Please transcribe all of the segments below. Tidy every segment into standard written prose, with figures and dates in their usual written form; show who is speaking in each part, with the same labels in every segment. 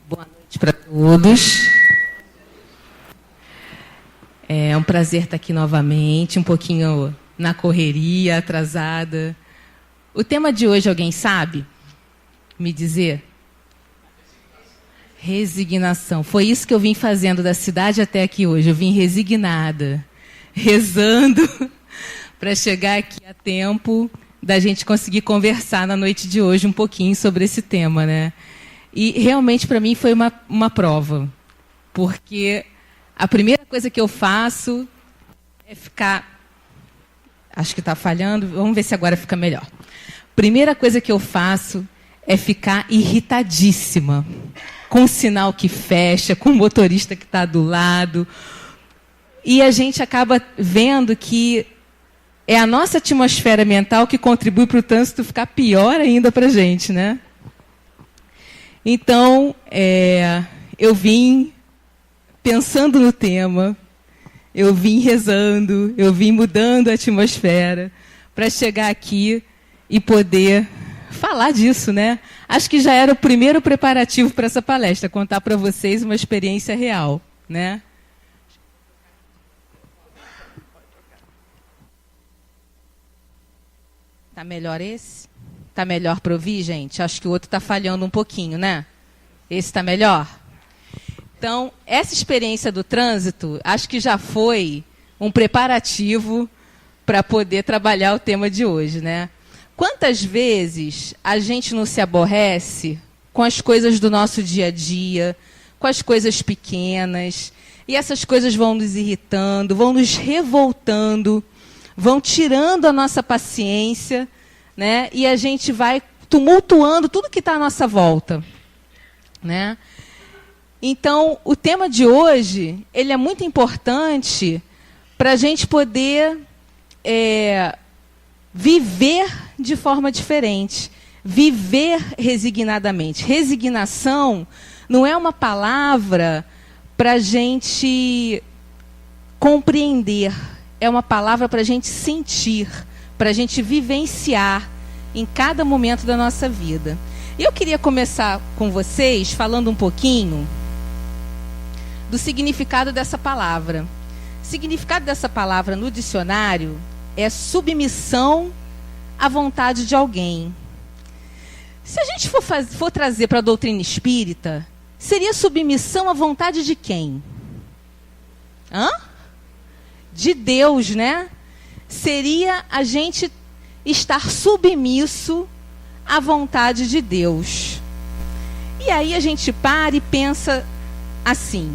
Speaker 1: Boa noite para todos. É um prazer estar aqui novamente, um pouquinho na correria, atrasada. O tema de hoje, alguém sabe me dizer? Resignação. Foi isso que eu vim fazendo da cidade até aqui hoje. Eu vim resignada, rezando para chegar aqui a tempo da gente conseguir conversar na noite de hoje um pouquinho sobre esse tema, né? E realmente para mim foi uma prova, porque a primeira coisa que eu faço é ficar... Acho que está falhando, vamos ver se agora fica melhor. Primeira coisa que eu faço é ficar irritadíssima, com o sinal que fecha, com o motorista que está do lado. E a gente acaba vendo que é a nossa atmosfera mental que contribui para o trânsito ficar pior ainda para a gente, né? Então, eu vim pensando no tema, eu vim rezando, eu vim mudando a atmosfera para chegar aqui e poder falar disso, né? Acho que já era o primeiro preparativo para essa palestra, contar para vocês uma experiência real, né? Tá melhor esse? Tá melhor para ouvir, gente? Acho que o outro está falhando um pouquinho, né? Esse está melhor? Então, essa experiência do trânsito, acho que já foi um preparativo para poder trabalhar o tema de hoje, né? Quantas vezes a gente não se aborrece com as coisas do nosso dia a dia, com as coisas pequenas, e essas coisas vão nos irritando, vão nos revoltando, vão tirando a nossa paciência, né? E a gente vai tumultuando tudo que está à nossa volta, né? Então, o tema de hoje, ele é muito importante para a gente poder viver de forma diferente, viver resignadamente. Resignação não é uma palavra para a gente compreender, é uma palavra para a gente sentir, para a gente vivenciar em cada momento da nossa vida. E eu queria começar com vocês falando um pouquinho do significado dessa palavra. O significado dessa palavra no dicionário é submissão à vontade de alguém. Se a gente for trazer para a doutrina espírita, seria submissão à vontade de quem? De Deus, né? Seria a gente estar submisso à vontade de Deus. E aí a gente para e pensa assim: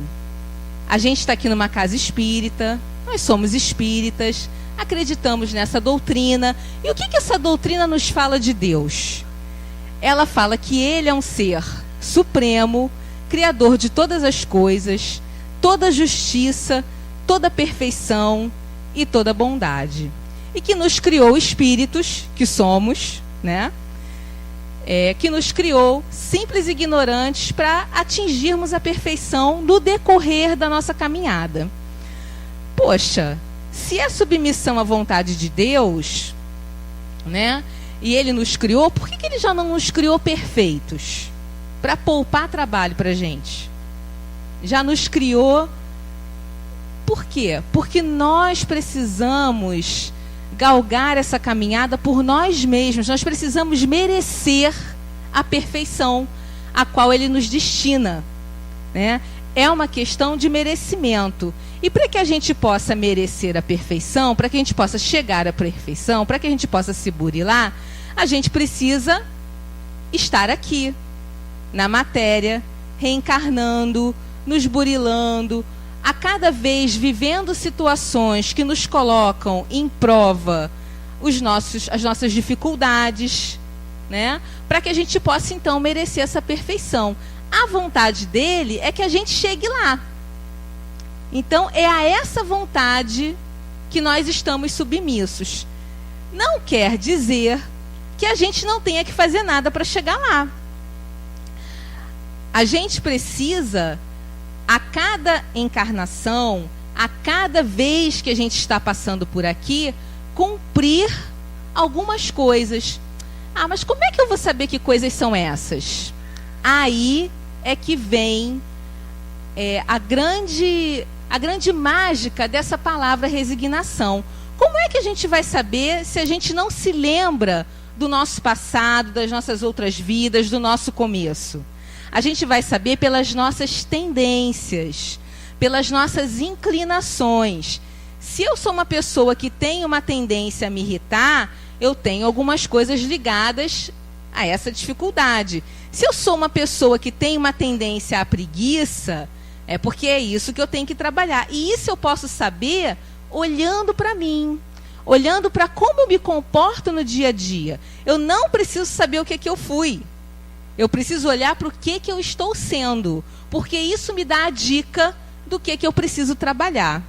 Speaker 1: a gente está aqui numa casa espírita, nós somos espíritas, acreditamos nessa doutrina. E o que essa doutrina nos fala de Deus? Ela fala que Ele é um ser supremo, criador de todas as coisas, toda justiça, toda perfeição e toda bondade. E que nos criou espíritos, que somos, né? Que nos criou simples e ignorantes para atingirmos a perfeição no decorrer da nossa caminhada. Poxa, se é submissão à vontade de Deus, né? E Ele nos criou, por que Ele já não nos criou perfeitos? Para poupar trabalho para a gente. Já nos criou. Por quê? Porque nós precisamos galgar essa caminhada por nós mesmos. Nós precisamos merecer a perfeição a qual Ele nos destina, né? É uma questão de merecimento. E para que a gente possa merecer a perfeição, para que a gente possa chegar à perfeição, para que a gente possa se burilar, a gente precisa estar aqui, na matéria, reencarnando, nos burilando, a cada vez vivendo situações que nos colocam em prova as nossas dificuldades, né? Para que a gente possa, então, merecer essa perfeição. A vontade dele é que a gente chegue lá. Então, é a essa vontade que nós estamos submissos. Não quer dizer que a gente não tenha que fazer nada para chegar lá. A gente precisa, a cada encarnação, a cada vez que a gente está passando por aqui, cumprir algumas coisas. Mas como é que eu vou saber que coisas são essas? Aí é que vem a grande mágica dessa palavra resignação. Como é que a gente vai saber se a gente não se lembra do nosso passado, das nossas outras vidas, do nosso começo? A gente vai saber pelas nossas tendências, pelas nossas inclinações. Se eu sou uma pessoa que tem uma tendência a me irritar, eu tenho algumas coisas ligadas a essa dificuldade. Se eu sou uma pessoa que tem uma tendência à preguiça, é porque é isso que eu tenho que trabalhar. E isso eu posso saber olhando para mim, olhando para como eu me comporto no dia a dia. Eu não preciso saber o que eu fui. Eu preciso olhar para o que eu estou sendo, porque isso me dá a dica do que eu preciso trabalhar.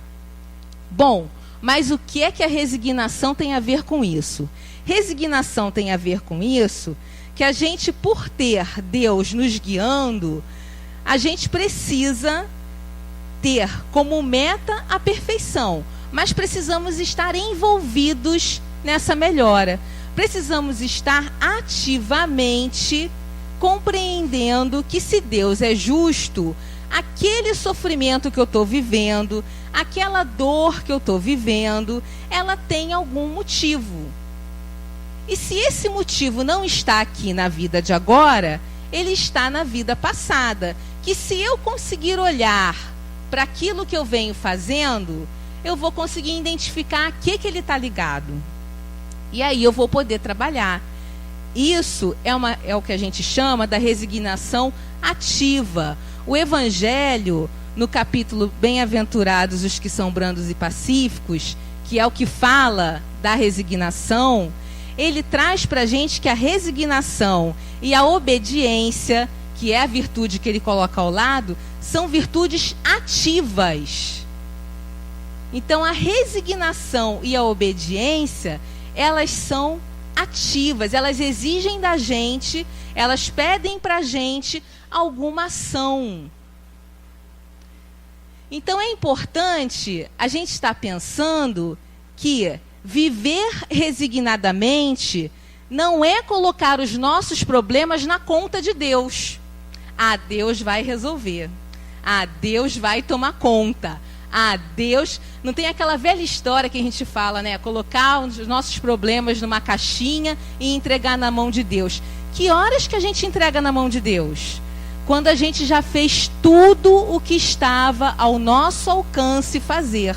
Speaker 1: Bom, mas o que é que a resignação tem a ver com isso? Resignação tem a ver com isso, que a gente, por ter Deus nos guiando, a gente precisa ter como meta a perfeição, mas precisamos estar envolvidos nessa melhora. Precisamos estar ativamente compreendendo que, se Deus é justo, aquele sofrimento que eu estou vivendo, aquela dor que eu estou vivendo, ela tem algum motivo. E se esse motivo não está aqui na vida de agora, ele está na vida passada. Que se eu conseguir olhar para aquilo que eu venho fazendo, eu vou conseguir identificar a que ele está ligado. E aí eu vou poder trabalhar. Isso é o que a gente chama da resignação ativa. O Evangelho, no capítulo Bem-aventurados os que são brandos e pacíficos, que é o que fala da resignação, ele traz para a gente que a resignação e a obediência, que é a virtude que ele coloca ao lado, são virtudes ativas. Então, a resignação e a obediência, elas são ativas, elas exigem da gente, elas pedem para a gente alguma ação. Então, é importante a gente estar pensando que viver resignadamente não é colocar os nossos problemas na conta de Deus. Ah, Deus vai resolver. Ah, Deus vai tomar conta. Ah, Deus... Não tem aquela velha história que a gente fala, né? Colocar os nossos problemas numa caixinha e entregar na mão de Deus. Que horas que a gente entrega na mão de Deus? Quando a gente já fez tudo o que estava ao nosso alcance fazer.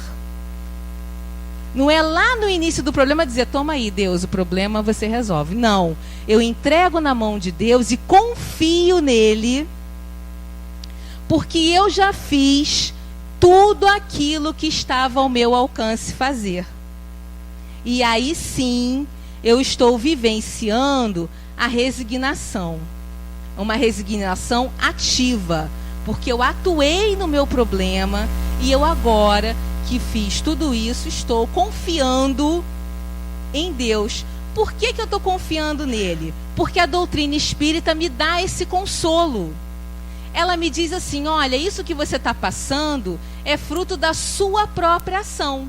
Speaker 1: Não é lá no início do problema dizer, toma aí, Deus, o problema você resolve. Não, eu entrego na mão de Deus e confio nele, porque eu já fiz tudo aquilo que estava ao meu alcance fazer. E aí sim, eu estou vivenciando a resignação. Uma resignação ativa, porque eu atuei no meu problema e eu agora que fiz tudo isso, estou confiando em Deus. Por que eu estou confiando nele? Porque a doutrina espírita me dá esse consolo. Ela me diz assim, olha, isso que você está passando é fruto da sua própria ação.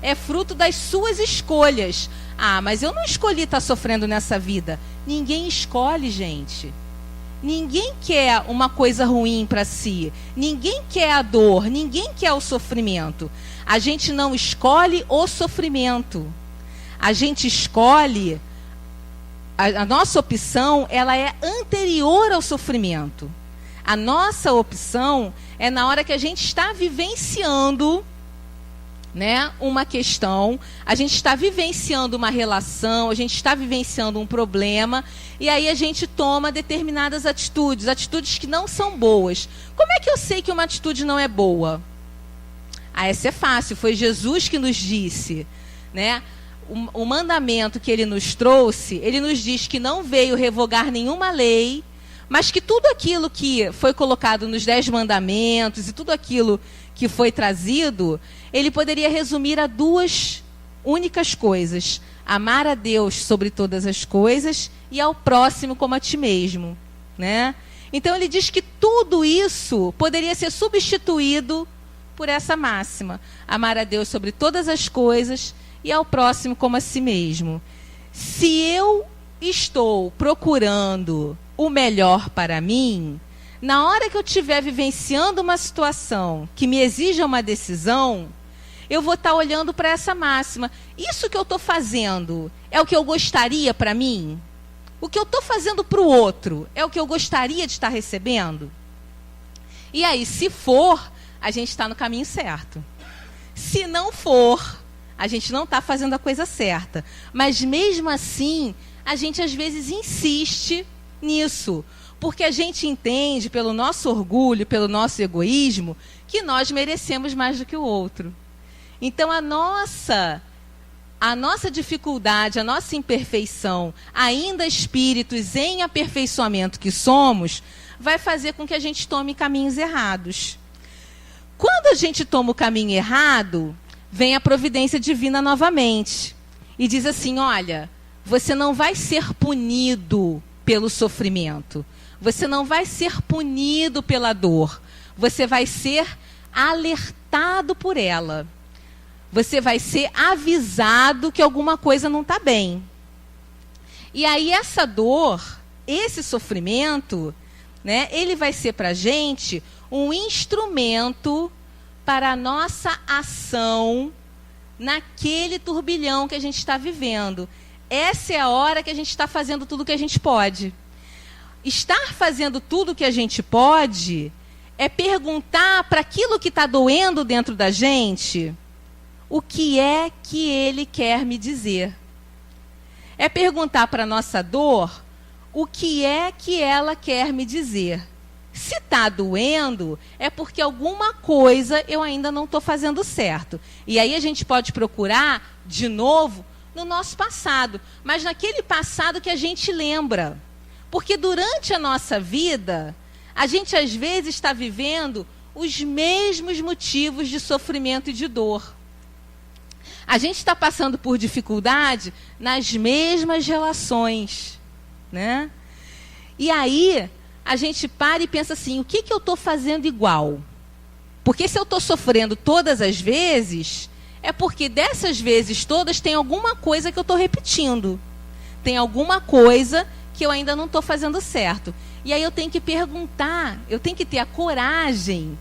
Speaker 1: É fruto das suas escolhas. Ah, mas eu não escolhi estar sofrendo nessa vida. Ninguém escolhe, gente. Ninguém quer uma coisa ruim para si. Ninguém quer a dor. Ninguém quer o sofrimento. A gente não escolhe o sofrimento. A gente escolhe... A nossa opção, ela é anterior ao sofrimento. A nossa opção é na hora que a gente está vivenciando, né, uma questão, a gente está vivenciando uma relação, a gente está vivenciando um problema, e aí a gente toma determinadas atitudes, atitudes que não são boas. Como é que eu sei que uma atitude não é boa? Ah, essa é fácil, foi Jesus que nos disse, né? O mandamento que ele nos trouxe, ele nos diz que não veio revogar nenhuma lei, mas que tudo aquilo que foi colocado nos 10 mandamentos e tudo aquilo que foi trazido, ele poderia resumir a 2 únicas coisas: amar a Deus sobre todas as coisas e ao próximo como a ti mesmo, né? Então ele diz que tudo isso poderia ser substituído por essa máxima: amar a Deus sobre todas as coisas e ao próximo como a si mesmo. Se eu estou procurando o melhor para mim, Na hora que eu estiver vivenciando uma situação que me exija uma decisão, eu vou estar olhando para essa máxima. Isso que eu estou fazendo é o que eu gostaria para mim? O que eu estou fazendo para o outro é o que eu gostaria de estar recebendo? E aí, se for, a gente está no caminho certo. Se não for, a gente não está fazendo a coisa certa. Mas mesmo assim, a gente às vezes insiste nisso. Porque a gente entende, pelo nosso orgulho, pelo nosso egoísmo, que nós merecemos mais do que o outro. Então, a nossa dificuldade, a nossa imperfeição, ainda espíritos em aperfeiçoamento que somos, vai fazer com que a gente tome caminhos errados. Quando a gente toma o caminho errado, vem a providência divina novamente. E diz assim, olha, você não vai ser punido pelo sofrimento. Você não vai ser punido pela dor. Você vai ser alertado por ela. Você vai ser avisado que alguma coisa não está bem. E aí essa dor, esse sofrimento, né, ele vai ser para a gente um instrumento para a nossa ação naquele turbilhão que a gente está vivendo. Essa é a hora que a gente está fazendo tudo o que a gente pode. Estar fazendo tudo o que a gente pode é perguntar para aquilo que está doendo dentro da gente o que é que ele quer me dizer. É perguntar para a nossa dor o que é que ela quer me dizer. Se está doendo, é porque alguma coisa eu ainda não estou fazendo certo. E aí a gente pode procurar, de novo, no nosso passado. Mas naquele passado que a gente lembra. Porque durante a nossa vida, a gente às vezes está vivendo os mesmos motivos de sofrimento e de dor. A gente está passando por dificuldade nas mesmas relações, né? E aí, a gente para e pensa assim, o que eu estou fazendo igual? Porque se eu estou sofrendo todas as vezes, é porque dessas vezes todas tem alguma coisa que eu estou repetindo. Tem alguma coisa que eu ainda não estou fazendo certo. E aí eu tenho que perguntar, eu tenho que ter a coragem,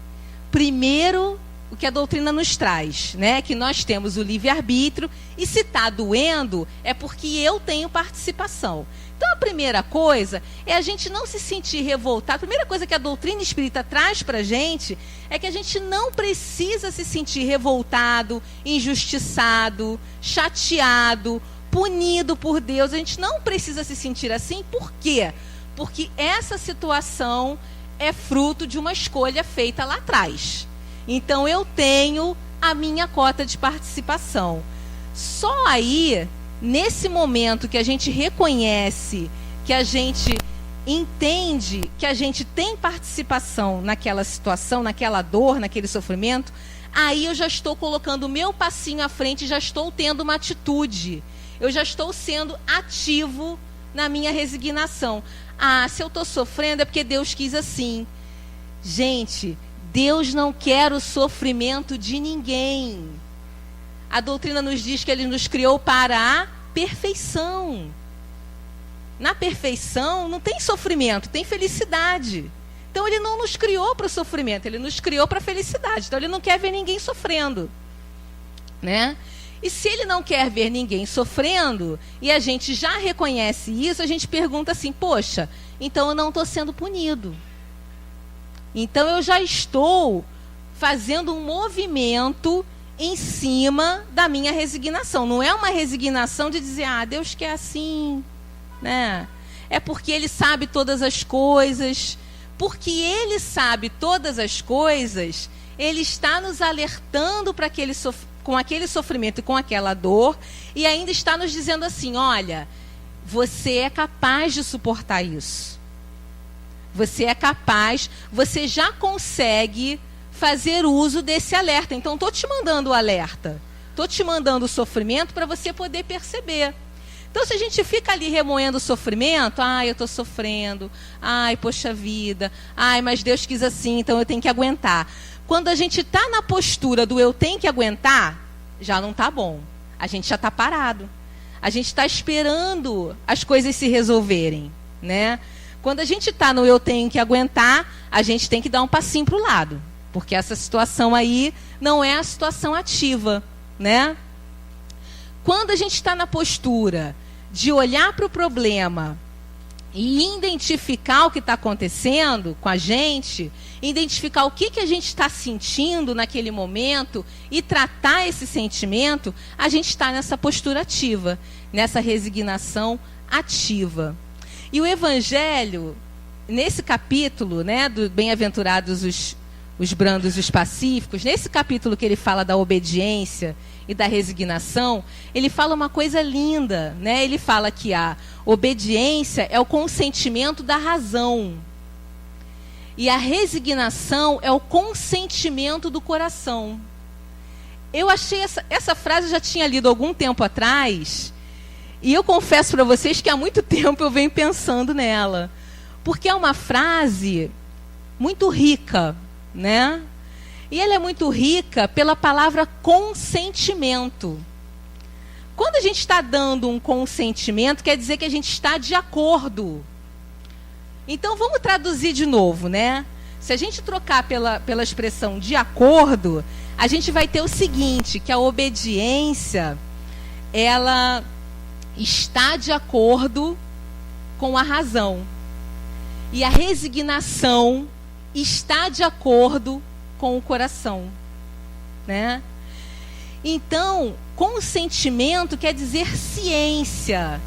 Speaker 1: primeiro, o que a doutrina nos traz, né? Que nós temos o livre-arbítrio, e se está doendo, é porque eu tenho participação. Então, a primeira coisa é a gente não se sentir revoltado. A primeira coisa que a doutrina espírita traz para a gente é que a gente não precisa se sentir revoltado, injustiçado, chateado, punido por Deus. A gente não precisa se sentir assim. Por quê? Porque essa situação é fruto de uma escolha feita lá atrás. Então, eu tenho a minha cota de participação. Só aí, nesse momento que a gente reconhece, que a gente entende que a gente tem participação naquela situação, naquela dor, naquele sofrimento, aí eu já estou colocando o meu passinho à frente, já estou tendo uma atitude. Eu já estou sendo ativo na minha resignação. Ah, se eu estou sofrendo é porque Deus quis assim. Gente, Deus não quer o sofrimento de ninguém. A doutrina nos diz que Ele nos criou para a perfeição. Na perfeição não tem sofrimento, tem felicidade. Então Ele não nos criou para o sofrimento, Ele nos criou para a felicidade. Então Ele não quer ver ninguém sofrendo, né? E se Ele não quer ver ninguém sofrendo, e a gente já reconhece isso, a gente pergunta assim, poxa, então eu não estou sendo punido. Então eu já estou fazendo um movimento em cima da minha resignação. Não é uma resignação de dizer, ah, Deus quer assim, né? É porque Ele sabe todas as coisas. Porque Ele sabe todas as coisas, Ele está nos alertando para com aquele sofrimento e com aquela dor, e ainda está nos dizendo assim, olha, você é capaz de suportar isso. Você é capaz, você já consegue fazer uso desse alerta. Então, estou te mandando o alerta. Estou te mandando o sofrimento para você poder perceber. Então, se a gente fica ali remoendo o sofrimento, eu estou sofrendo, poxa vida, mas Deus quis assim, então eu tenho que aguentar. Quando a gente está na postura do eu tenho que aguentar, já não está bom. A gente já está parado. A gente está esperando as coisas se resolverem, né? Quando a gente está no eu tenho que aguentar, a gente tem que dar um passinho para o lado. Porque essa situação aí não é a situação ativa, né? Quando a gente está na postura de olhar para o problema e identificar o que está acontecendo com a gente, identificar o que a gente está sentindo naquele momento e tratar esse sentimento, a gente está nessa postura ativa, nessa resignação ativa. E o Evangelho, nesse capítulo, né, do Bem-aventurados os brandos e os pacíficos, nesse capítulo que ele fala da obediência e da resignação, ele fala uma coisa linda, né? Ele fala que a obediência é o consentimento da razão. E a resignação é o consentimento do coração. Eu achei essa frase, eu já tinha lido algum tempo atrás, e eu confesso para vocês que há muito tempo eu venho pensando nela. Porque é uma frase muito rica, né? E ela é muito rica pela palavra consentimento. Quando a gente está dando um consentimento, quer dizer que a gente está de acordo. Então vamos traduzir de novo, né? Se a gente trocar pela expressão de acordo, a gente vai ter o seguinte, que a obediência, ela está de acordo com a razão. E a resignação está de acordo com o coração, né? Então, consentimento quer dizer ciência.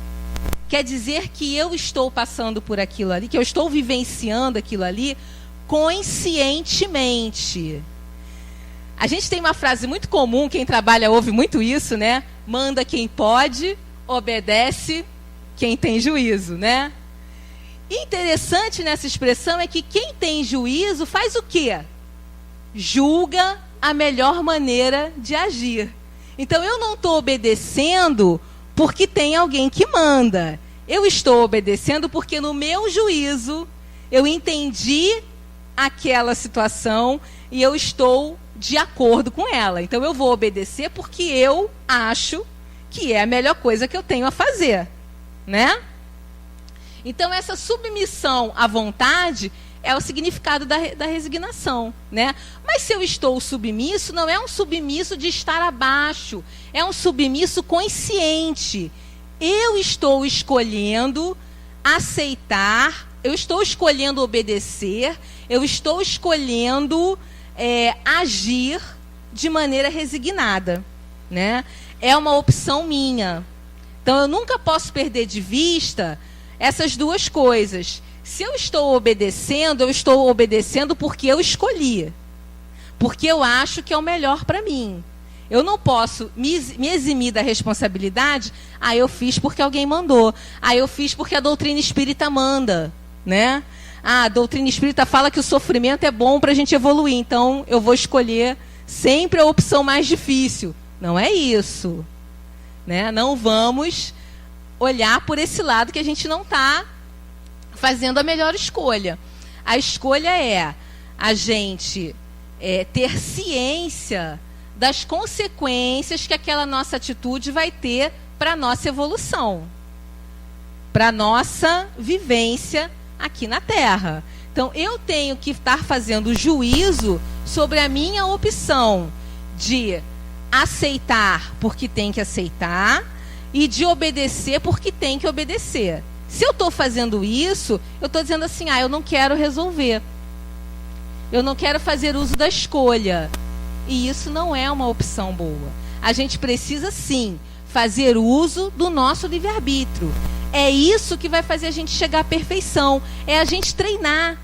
Speaker 1: Quer dizer que eu estou passando por aquilo ali, que eu estou vivenciando aquilo ali conscientemente. A gente tem uma frase muito comum, quem trabalha ouve muito isso, né? Manda quem pode, obedece quem tem juízo, né? Interessante nessa expressão é que quem tem juízo faz o quê? Julga a melhor maneira de agir. Então eu não estou obedecendo porque tem alguém que manda. Eu estou obedecendo porque no meu juízo eu entendi aquela situação e eu estou de acordo com ela. Então eu vou obedecer porque eu acho que é a melhor coisa que eu tenho a fazer, né? Então essa submissão à vontade é o significado da resignação, né? Mas se eu estou submisso, não é um submisso de estar abaixo, é um submisso consciente. Eu estou escolhendo aceitar, eu estou escolhendo obedecer, eu estou escolhendo agir de maneira resignada, né? É uma opção minha. Então eu nunca posso perder de vista essas duas coisas. Se eu estou obedecendo porque eu escolhi. Porque eu acho que é o melhor para mim. Eu não posso me eximir da responsabilidade. Eu fiz porque alguém mandou. Eu fiz porque a doutrina espírita manda, né? A doutrina espírita fala que o sofrimento é bom para a gente evoluir. Então eu vou escolher sempre a opção mais difícil. Não é isso, né? Não vamos olhar por esse lado que a gente não está fazendo a melhor escolha. A escolha é a gente ter ciência das consequências que aquela nossa atitude vai ter para a nossa evolução, para a nossa vivência aqui na Terra. Então, eu tenho que estar fazendo juízo sobre a minha opção de aceitar porque tem que aceitar e de obedecer porque tem que obedecer. Se eu estou fazendo isso, eu estou dizendo assim, eu não quero resolver. Eu não quero fazer uso da escolha. E isso não é uma opção boa. A gente precisa, sim, fazer uso do nosso livre-arbítrio. É isso que vai fazer a gente chegar à perfeição. É a gente treinar.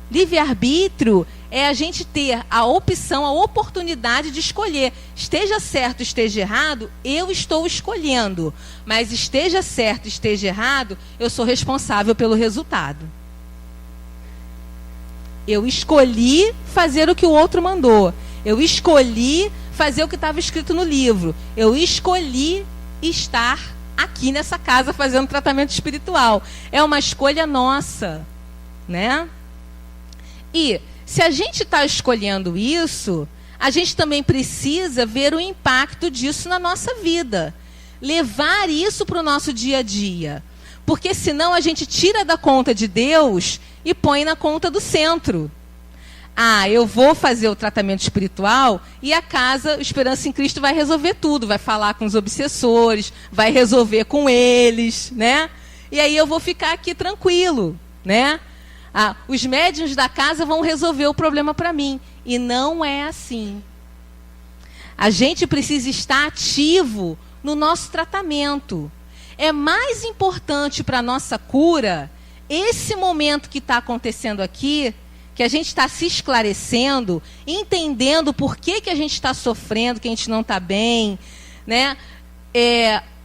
Speaker 1: Livre-arbítrio é a gente ter a opção, a oportunidade de escolher. Esteja certo, esteja errado, eu estou escolhendo. Mas esteja certo, esteja errado, eu sou responsável pelo resultado. Eu escolhi fazer o que o outro mandou. Eu escolhi fazer o que estava escrito no livro. Eu escolhi estar aqui nessa casa fazendo tratamento espiritual. É uma escolha nossa, né? E se a gente está escolhendo isso, a gente também precisa ver o impacto disso na nossa vida. Levar isso para o nosso dia a dia. Porque senão a gente tira da conta de Deus e põe na conta do centro. Ah, eu vou fazer o tratamento espiritual e a casa, o Esperança em Cristo, vai resolver tudo. Vai falar com os obsessores, vai resolver com eles, né? E aí eu vou ficar aqui tranquilo, né? Ah, os médiuns da casa vão resolver o problema para mim. E não é assim. A gente precisa estar ativo no nosso tratamento. É mais importante para a nossa cura esse momento que está acontecendo aqui, que a gente está se esclarecendo, entendendo por que a gente está sofrendo, que a gente não está bem, né?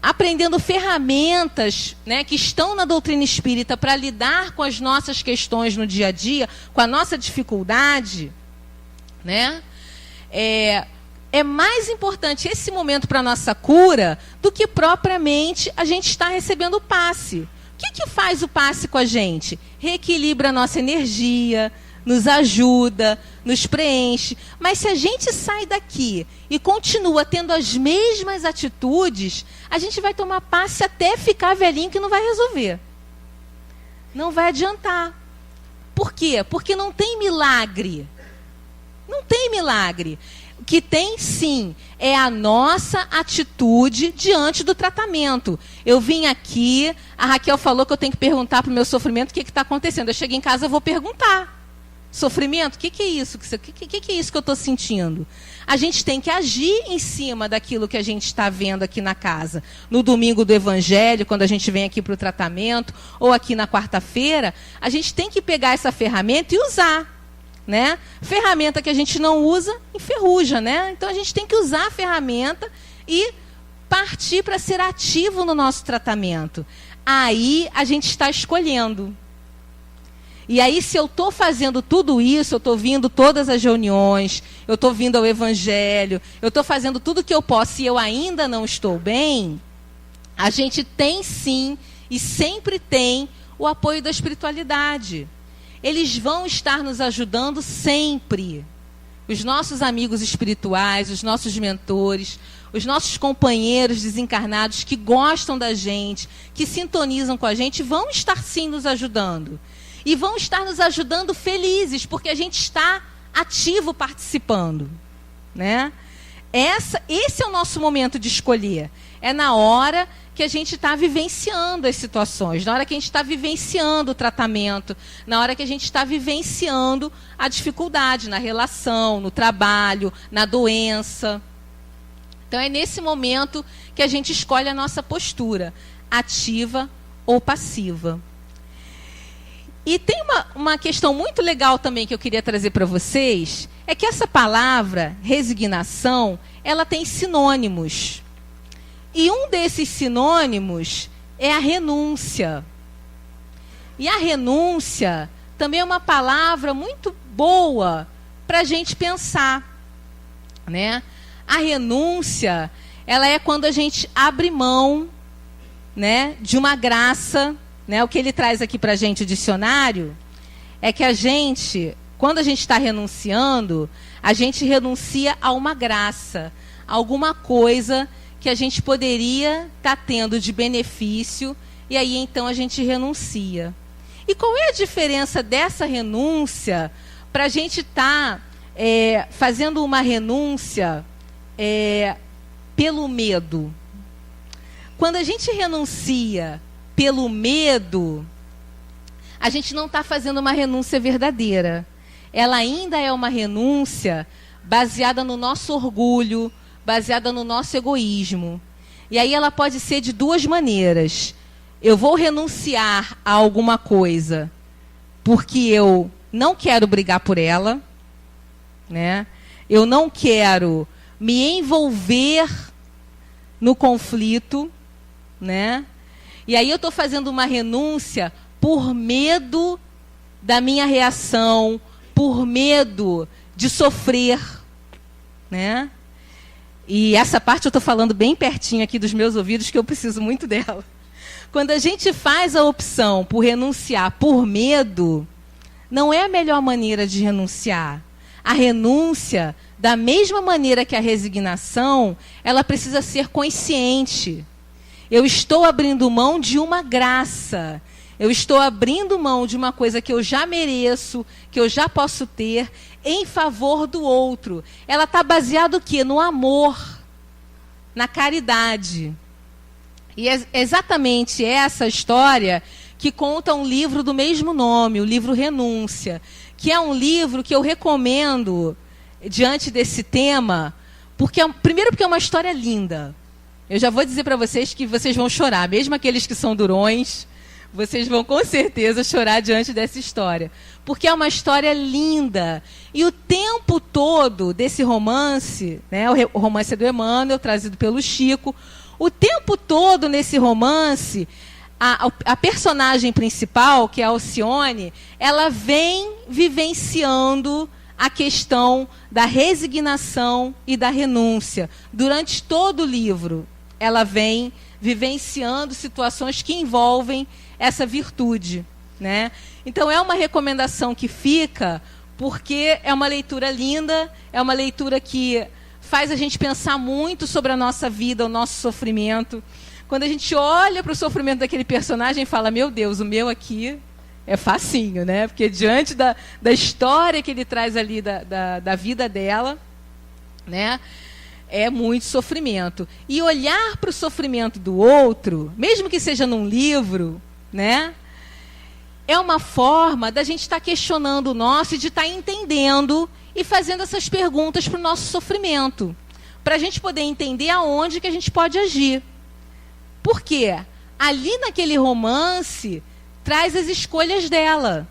Speaker 1: Aprendendo ferramentas, né, que estão na doutrina espírita para lidar com as nossas questões no dia a dia, com a nossa dificuldade, né? É mais importante esse momento para a nossa cura do que propriamente a gente estar recebendo o passe. O que faz o passe com a gente? Reequilibra a nossa energia, nos ajuda, nos preenche. Mas se a gente sai daqui e continua tendo as mesmas atitudes, a gente vai tomar passe até ficar velhinho que não vai resolver. Não vai adiantar. Por quê? Porque não tem milagre. Não tem milagre. O que tem, sim, é a nossa atitude diante do tratamento. Eu vim aqui, a Raquel falou que eu tenho que perguntar para o meu sofrimento o que está acontecendo. Eu cheguei em casa, eu vou perguntar. Sofrimento? O que é isso? O que é isso que eu estou sentindo? A gente tem que agir em cima daquilo que a gente está vendo aqui na casa. No domingo do Evangelho, quando a gente vem aqui para o tratamento, ou aqui na quarta-feira, a gente tem que pegar essa ferramenta e usar. Né? Ferramenta que a gente não usa, enferruja, né? Então a gente tem que usar a ferramenta e partir para ser ativo no nosso tratamento. Aí a gente está escolhendo. E aí, se eu estou fazendo tudo isso, eu estou vindo todas as reuniões, eu estou vindo ao Evangelho, eu estou fazendo tudo o que eu posso e eu ainda não estou bem, a gente tem sim e sempre tem o apoio da espiritualidade. Eles vão estar nos ajudando sempre. Os nossos amigos espirituais, os nossos mentores, os nossos companheiros desencarnados que gostam da gente, que sintonizam com a gente, vão estar sim nos ajudando. E vão estar nos ajudando felizes, porque a gente está ativo participando. Né? Esse é o nosso momento de escolher. É na hora que a gente está vivenciando as situações, na hora que a gente está vivenciando o tratamento, na hora que a gente está vivenciando a dificuldade na relação, no trabalho, na doença. Então é nesse momento que a gente escolhe a nossa postura, ativa ou passiva. E tem uma questão muito legal também que eu queria trazer para vocês, é que essa palavra, resignação, ela tem sinônimos. E um desses sinônimos é a renúncia. E a renúncia também é uma palavra muito boa para a gente pensar. Né? A renúncia, ela é quando a gente abre mão, né, de uma graça. Né? O que ele traz aqui para a gente, o dicionário, é que a gente, quando a gente está renunciando, a gente renuncia a uma graça, a alguma coisa que a gente poderia estar tendo de benefício, e aí então a gente renuncia. E qual é a diferença dessa renúncia para a gente estar fazendo uma renúncia pelo medo? Quando a gente renuncia pelo medo, a gente não está fazendo uma renúncia verdadeira. Ela ainda é uma renúncia baseada no nosso orgulho, baseada no nosso egoísmo. E aí ela pode ser de duas maneiras. Eu vou renunciar a alguma coisa porque eu não quero brigar por ela, né? Eu não quero me envolver no conflito, né? E aí eu estou fazendo uma renúncia por medo da minha reação, por medo de sofrer, né? E essa parte eu estou falando bem pertinho aqui dos meus ouvidos, que eu preciso muito dela. Quando a gente faz a opção por renunciar por medo, não é a melhor maneira de renunciar. A renúncia, da mesma maneira que a resignação, ela precisa ser consciente. Eu estou abrindo mão de uma graça. Eu estou abrindo mão de uma coisa que eu já mereço, que eu já posso ter, em favor do outro. Ela está baseada o quê? No amor, na caridade. E é exatamente essa história que conta um livro do mesmo nome, o livro Renúncia, que é um livro que eu recomendo diante desse tema, primeiro porque é uma história linda. Eu já vou dizer para vocês que vocês vão chorar, mesmo aqueles que são durões, vocês vão com certeza chorar diante dessa história. Porque é uma história linda. E o tempo todo desse romance, né, o romance é do Emmanuel, trazido pelo Chico, o tempo todo nesse romance, a personagem principal, que é a Alcione, ela vem vivenciando a questão da resignação e da renúncia. Durante todo o livro, ela vem vivenciando situações que envolvem essa virtude, né? Então é uma recomendação que fica, porque é uma leitura linda, é uma leitura que faz a gente pensar muito sobre a nossa vida, o nosso sofrimento. Quando a gente olha para o sofrimento daquele personagem e fala, meu Deus, o meu aqui é facinho, né? Porque diante da história que ele traz ali da vida dela, né? É muito sofrimento. E olhar para o sofrimento do outro, mesmo que seja num livro, né? É uma forma da gente estar questionando o nosso e de estar entendendo e fazendo essas perguntas para o nosso sofrimento. Para a gente poder entender aonde que a gente pode agir. Por quê? Ali naquele romance, traz as escolhas dela.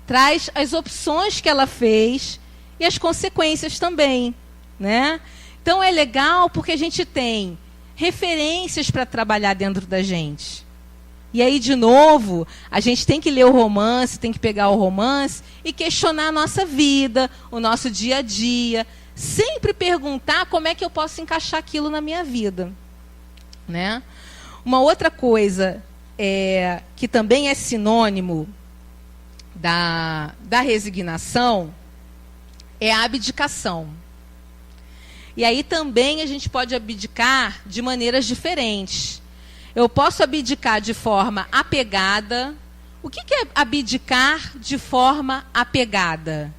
Speaker 1: Traz as opções que ela fez e as consequências também, né? Então é legal porque a gente tem referências para trabalhar dentro da gente. E aí, de novo, a gente tem que ler o romance, tem que pegar o romance e questionar a nossa vida, o nosso dia a dia. Sempre perguntar como é que eu posso encaixar aquilo na minha vida, né? Uma outra coisa que também é sinônimo da resignação é a abdicação. E aí também a gente pode abdicar de maneiras diferentes. Eu posso abdicar de forma apegada. O que é abdicar de forma apegada?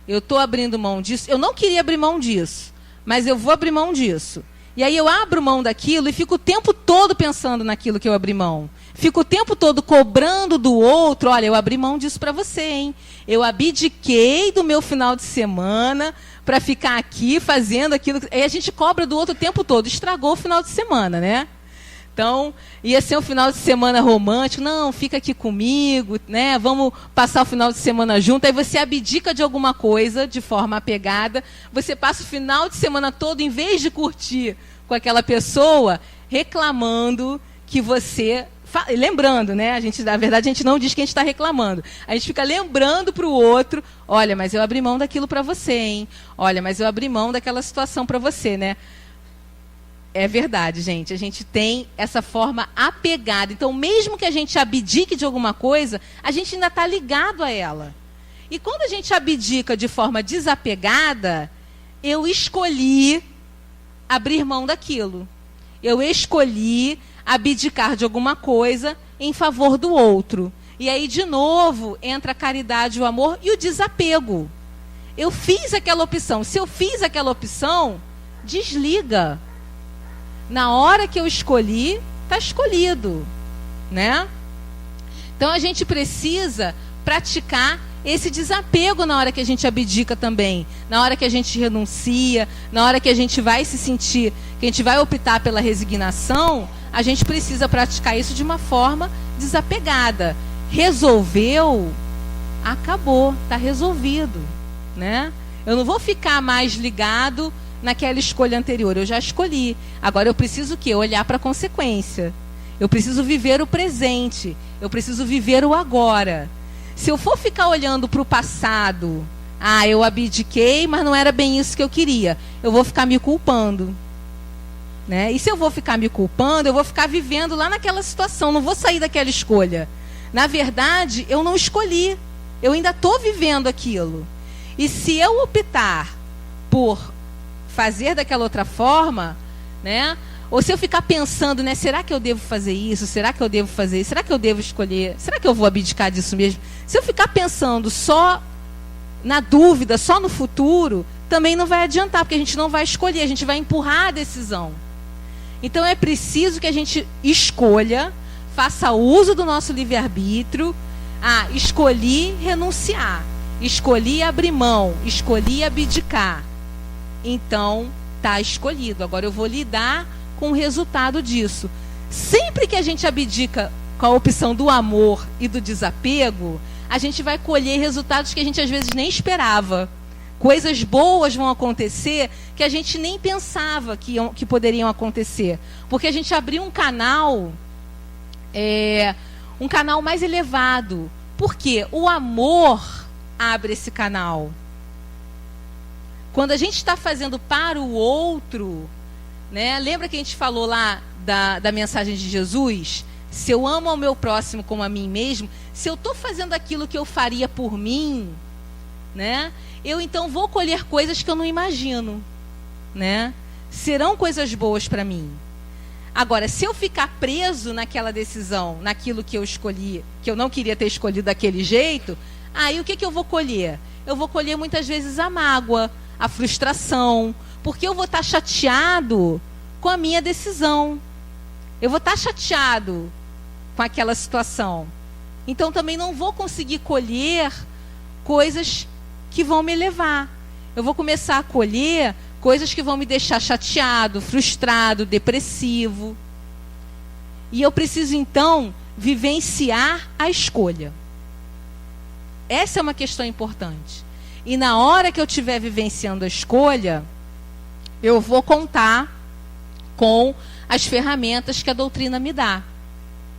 Speaker 1: Eu estou abrindo mão disso. Eu não queria abrir mão disso, mas eu vou abrir mão disso. E aí eu abro mão daquilo e fico o tempo todo pensando naquilo que eu abri mão. Fico o tempo todo cobrando do outro. Olha, eu abri mão disso para você, hein? Eu abdiquei do meu final de semana para ficar aqui fazendo aquilo. Aí a gente cobra do outro o tempo todo. Estragou o final de semana, né? Então, ia ser um final de semana romântico. Não, fica aqui comigo, né? Vamos passar o final de semana junto. Aí você abdica de alguma coisa de forma apegada. Você passa o final de semana todo, em vez de curtir com aquela pessoa, reclamando que você... Lembrando, né? Na verdade, a gente não diz que a gente está reclamando. A gente fica lembrando para o outro, olha, mas eu abri mão daquilo para você, hein? Olha, mas eu abri mão daquela situação para você, né? É verdade, gente. A gente tem essa forma apegada. Então, mesmo que a gente abdique de alguma coisa, a gente ainda está ligado a ela. E quando a gente abdica de forma desapegada, eu escolhi abrir mão daquilo. Eu escolhi abdicar de alguma coisa em favor do outro. E aí, de novo, entra a caridade, o amor e o desapego. Eu fiz aquela opção. Se eu fiz aquela opção, desliga. Na hora que eu escolhi, está escolhido, né? Então, a gente precisa praticar esse desapego na hora que a gente abdica também. Na hora que a gente renuncia, na hora que a gente vai se sentir, que a gente vai optar pela resignação, a gente precisa praticar isso de uma forma desapegada. Resolveu, acabou, está resolvido, né? Eu não vou ficar mais ligado naquela escolha anterior, eu já escolhi. Agora eu preciso o quê? Olhar para a consequência. Eu preciso viver o presente, eu preciso viver o agora. Se eu for ficar olhando para o passado, eu abdiquei, mas não era bem isso que eu queria, eu vou ficar me culpando. Né? E se eu vou ficar me culpando, eu vou ficar vivendo lá naquela situação, não vou sair daquela escolha. Na verdade, eu não escolhi, eu ainda estou vivendo aquilo. E se eu optar por fazer daquela outra forma, né, Ou se eu ficar pensando, né, será que eu devo fazer isso? Será que eu devo fazer isso? Será que eu devo escolher? Será que eu vou abdicar disso mesmo? Se eu ficar pensando só na dúvida, só no futuro, também não vai adiantar, porque a gente não vai escolher, a gente vai empurrar a decisão. Então é preciso que a gente escolha, faça uso do nosso livre-arbítrio. Escolhi renunciar, escolhi abrir mão, escolhi abdicar. Então, está escolhido. Agora eu vou lidar com o resultado disso. Sempre que a gente abdica com a opção do amor e do desapego, a gente vai colher resultados que a gente às vezes nem esperava. Coisas boas vão acontecer que a gente nem pensava que poderiam acontecer. Porque a gente abriu um canal mais elevado. Por quê? O amor abre esse canal. Quando a gente está fazendo para o outro, né? Lembra que a gente falou lá da mensagem de Jesus? Se eu amo ao meu próximo como a mim mesmo, se eu estou fazendo aquilo que eu faria por mim, né? Eu então vou colher coisas que eu não imagino, né? Serão coisas boas para mim. Agora, se eu ficar preso naquela decisão, naquilo que eu escolhi, que eu não queria ter escolhido daquele jeito, aí o que eu vou colher? Eu vou colher muitas vezes a mágoa, a frustração, porque eu vou estar chateado com a minha decisão. Eu vou estar chateado com aquela situação. Então também não vou conseguir colher coisas que vão me elevar. Eu vou começar a colher coisas que vão me deixar chateado, frustrado, depressivo. E eu preciso então vivenciar a escolha. Essa é uma questão importante. E na hora que eu estiver vivenciando a escolha, eu vou contar com as ferramentas que a doutrina me dá,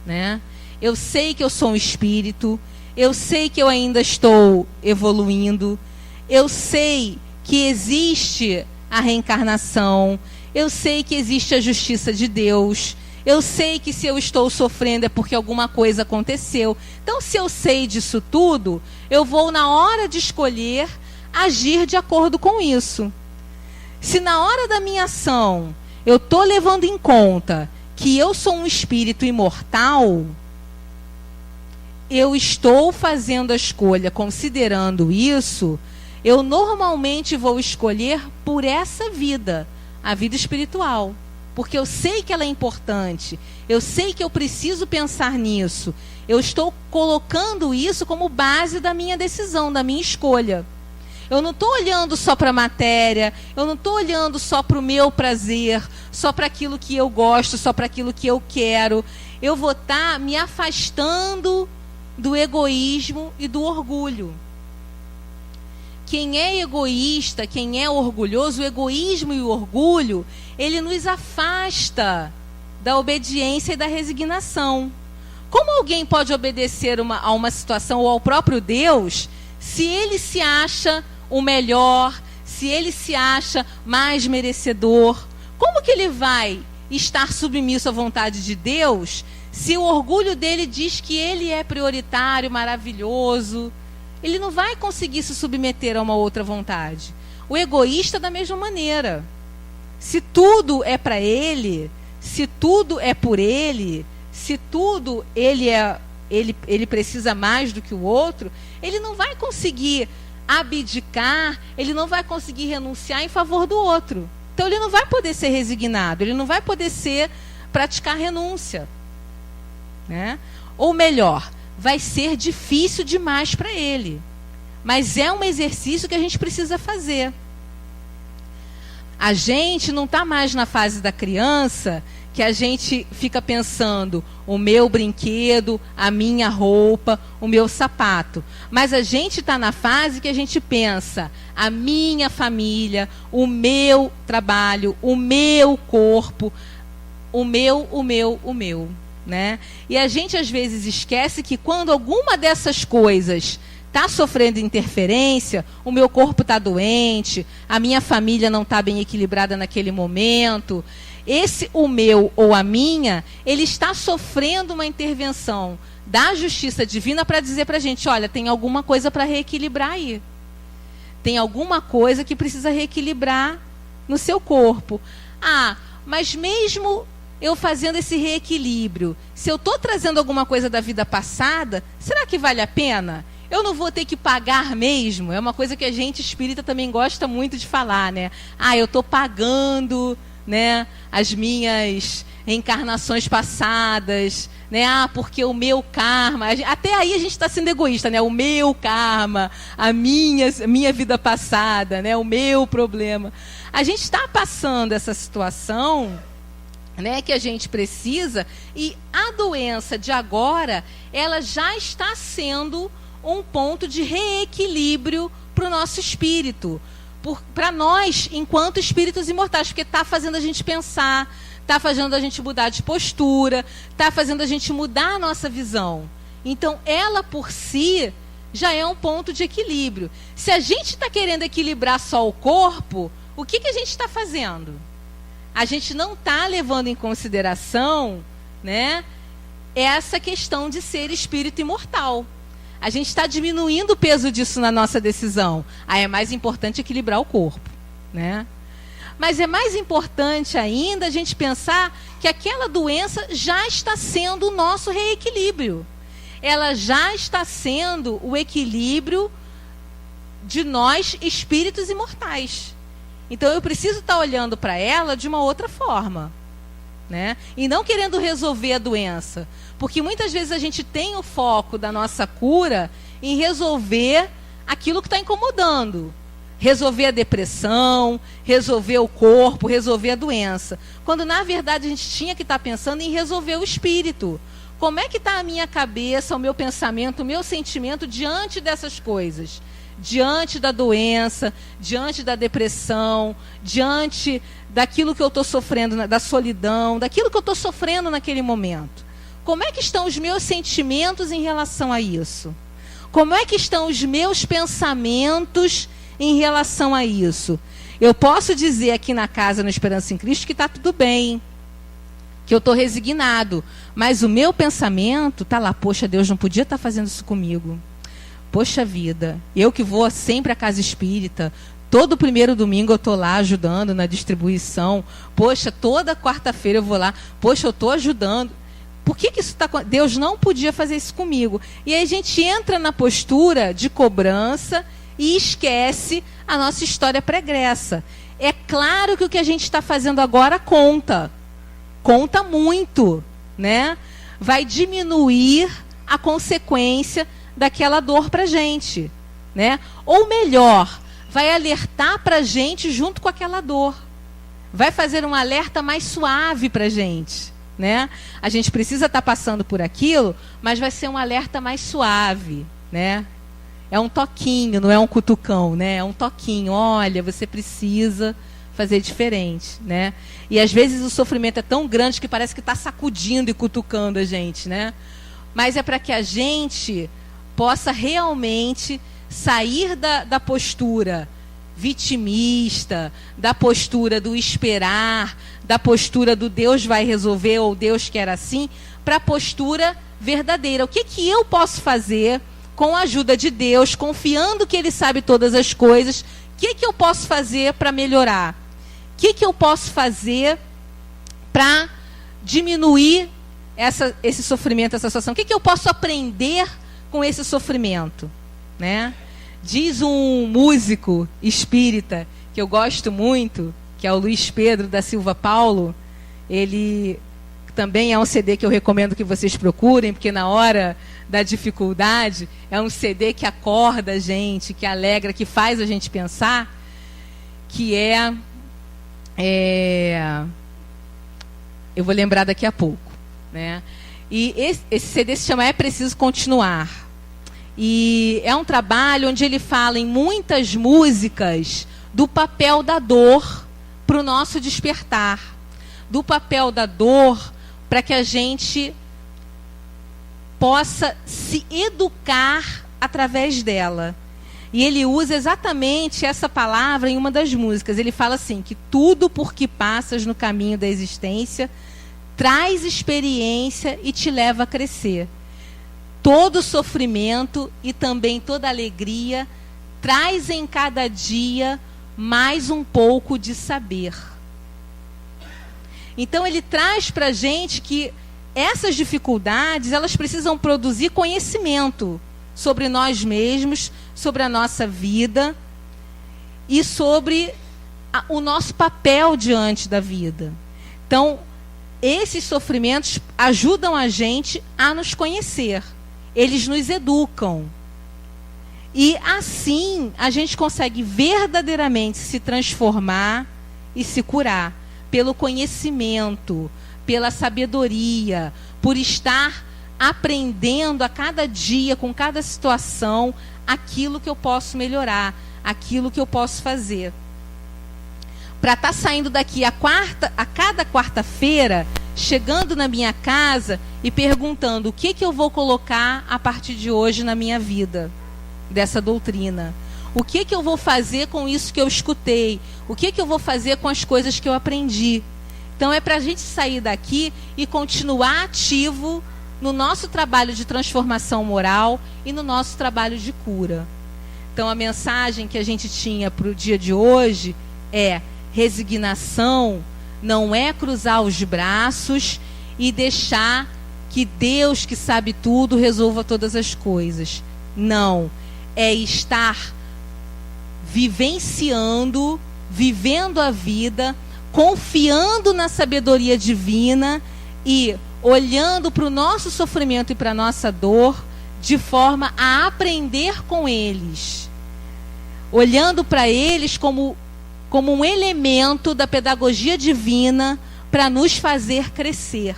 Speaker 1: né? Eu sei que eu sou um espírito, eu sei que eu ainda estou evoluindo, eu sei que existe a reencarnação, eu sei que existe a justiça de Deus, eu sei que se eu estou sofrendo é porque alguma coisa aconteceu. Então, se eu sei disso tudo, eu vou, na hora de escolher, agir de acordo com isso. Se na hora da minha ação eu estou levando em conta que eu sou um espírito imortal, eu estou fazendo a escolha considerando isso, eu normalmente vou escolher por essa vida, a vida espiritual. Porque eu sei que ela é importante, eu sei que eu preciso pensar nisso. Eu estou colocando isso como base da minha decisão, da minha escolha. Eu não estou olhando só para a matéria, eu não estou olhando só para o meu prazer, só para aquilo que eu gosto, só para aquilo que eu quero. Eu vou estar me afastando do egoísmo e do orgulho. Quem é egoísta, quem é orgulhoso, o egoísmo e o orgulho, ele nos afasta da obediência e da resignação. Como alguém pode obedecer a uma situação ou ao próprio Deus, se ele se acha o melhor, se ele se acha mais merecedor? Como que ele vai estar submisso à vontade de Deus, se o orgulho dele diz que ele é prioritário, maravilhoso? Ele não vai conseguir se submeter a uma outra vontade. O egoísta da mesma maneira. Se tudo é para ele, se tudo é por ele, se tudo ele precisa mais do que o outro, ele não vai conseguir abdicar, ele não vai conseguir renunciar em favor do outro. Então ele não vai poder ser resignado, ele não vai poder praticar renúncia, né? Ou melhor, vai ser difícil demais para ele. Mas é um exercício que a gente precisa fazer. A gente não está mais na fase da criança que a gente fica pensando o meu brinquedo, a minha roupa, o meu sapato. Mas a gente está na fase que a gente pensa a minha família, o meu trabalho, o meu corpo, o meu. Né? E a gente às vezes esquece que quando alguma dessas coisas está sofrendo interferência, o meu corpo está doente, a minha família não está bem equilibrada naquele momento, o meu ou a minha, ele está sofrendo uma intervenção da justiça divina para dizer para a gente, olha, tem alguma coisa para reequilibrar aí. Tem alguma coisa que precisa reequilibrar no seu corpo. Mas mesmo eu fazendo esse reequilíbrio, se eu estou trazendo alguma coisa da vida passada, será que vale a pena? Eu não vou ter que pagar mesmo? É uma coisa que a gente espírita também gosta muito de falar, né? Eu estou pagando, né, as minhas reencarnações passadas, né? Porque o meu karma... Até aí a gente está sendo egoísta, né? O meu karma, a minha vida passada, né? O meu problema. A gente está passando essa situação, né, que a gente precisa, e a doença de agora, ela já está sendo um ponto de reequilíbrio para o nosso espírito, para nós, enquanto espíritos imortais, porque está fazendo a gente pensar, está fazendo a gente mudar de postura, está fazendo a gente mudar a nossa visão. Então, ela por si já é um ponto de equilíbrio. Se a gente está querendo equilibrar só o corpo, o que a gente está fazendo? A gente não está levando em consideração, né, essa questão de ser espírito imortal. A gente está diminuindo o peso disso na nossa decisão. É mais importante equilibrar o corpo, né? Mas é mais importante ainda a gente pensar que aquela doença já está sendo o nosso reequilíbrio. Ela já está sendo o equilíbrio de nós, espíritos imortais. Então eu preciso estar olhando para ela de uma outra forma, né? E não querendo resolver a doença. Porque muitas vezes a gente tem o foco da nossa cura em resolver aquilo que está incomodando. Resolver a depressão, resolver o corpo, resolver a doença. Quando, na verdade, a gente tinha que estar pensando em resolver o espírito. Como é que está a minha cabeça, o meu pensamento, o meu sentimento diante dessas coisas? Diante da doença, diante da depressão, diante daquilo que eu estou sofrendo, da solidão, daquilo que eu estou sofrendo naquele momento. Como é que estão os meus sentimentos em relação a isso? Como é que estão os meus pensamentos em relação a isso? Eu posso dizer aqui na casa, no Esperança em Cristo, que está tudo bem, que eu estou resignado, mas o meu pensamento está lá, poxa, Deus não podia estar fazendo isso comigo. Poxa vida, eu que vou sempre à casa espírita, todo primeiro domingo eu estou lá ajudando na distribuição, poxa, toda quarta-feira eu vou lá, poxa, eu estou ajudando. Por que isso está... Deus não podia fazer isso comigo. E aí a gente entra na postura de cobrança e esquece a nossa história pregressa. É claro que o que a gente está fazendo agora conta. Conta muito, né? Vai diminuir a consequência daquela dor para a gente, né? Ou melhor, vai alertar para a gente junto com aquela dor. Vai fazer um alerta mais suave para a gente. Né? A gente precisa estar passando por aquilo, mas vai ser um alerta mais suave, né? É um toquinho, não é um cutucão, né? É um toquinho. Olha, você precisa fazer diferente, né? E às vezes o sofrimento é tão grande que parece que está sacudindo e cutucando a gente, né? Mas é para que a gente possa realmente sair da postura vitimista, da postura do esperar, da postura do Deus vai resolver ou Deus quer assim, para a postura verdadeira. O que eu posso fazer com a ajuda de Deus, confiando que Ele sabe todas as coisas? O que eu posso fazer para melhorar? O que eu posso fazer para diminuir esse sofrimento, essa situação? O que eu posso aprender com esse sofrimento, né? Diz um músico espírita que eu gosto muito, que é o Luiz Pedro da Silva Paulo. Ele também é um CD que eu recomendo que vocês procurem, porque na hora da dificuldade é um CD que acorda a gente, que alegra, que faz a gente pensar, que eu vou lembrar daqui a pouco, né? E esse CD se chama É Preciso Continuar. E é um trabalho onde ele fala em muitas músicas do papel da dor para o nosso despertar. Do papel da dor para que a gente possa se educar através dela. E ele usa exatamente essa palavra em uma das músicas. Ele fala assim, que tudo por que passas no caminho da existência traz experiência e te leva a crescer. Todo sofrimento e também toda alegria traz em cada dia mais um pouco de saber. Então ele traz para a gente que essas dificuldades, elas precisam produzir conhecimento sobre nós mesmos, sobre a nossa vida e sobre o nosso papel diante da vida. Então, esses sofrimentos ajudam a gente a nos conhecer. Eles nos educam. E assim a gente consegue verdadeiramente se transformar e se curar pelo conhecimento, pela sabedoria, por estar aprendendo a cada dia, com cada situação, aquilo que eu posso melhorar, aquilo que eu posso fazer. Para estar saindo daqui a cada quarta-feira, chegando na minha casa e perguntando o que eu vou colocar a partir de hoje na minha vida, dessa doutrina. O que eu vou fazer com isso que eu escutei? O que eu vou fazer com as coisas que eu aprendi? Então é para a gente sair daqui e continuar ativo no nosso trabalho de transformação moral e no nosso trabalho de cura. Então a mensagem que a gente tinha para o dia de hoje é: resignação não é cruzar os braços e deixar que Deus, que sabe tudo, resolva todas as coisas. Não. É estar vivenciando, vivendo a vida, confiando na sabedoria divina e olhando para o nosso sofrimento e para a nossa dor de forma a aprender com eles. Olhando para eles como um elemento da pedagogia divina para nos fazer crescer,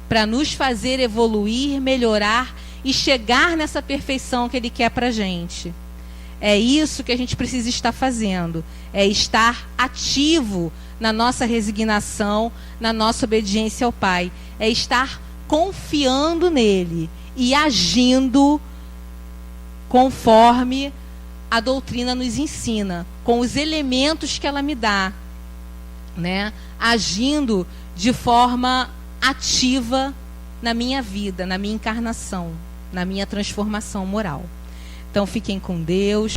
Speaker 1: para nos fazer evoluir, melhorar e chegar nessa perfeição que Ele quer para a gente. É isso que a gente precisa estar fazendo, é estar ativo na nossa resignação, na nossa obediência ao Pai, é estar confiando nele e agindo conforme a doutrina nos ensina, com os elementos que ela me dá, né? Agindo de forma ativa na minha vida, na minha encarnação, na minha transformação moral. Então fiquem com Deus.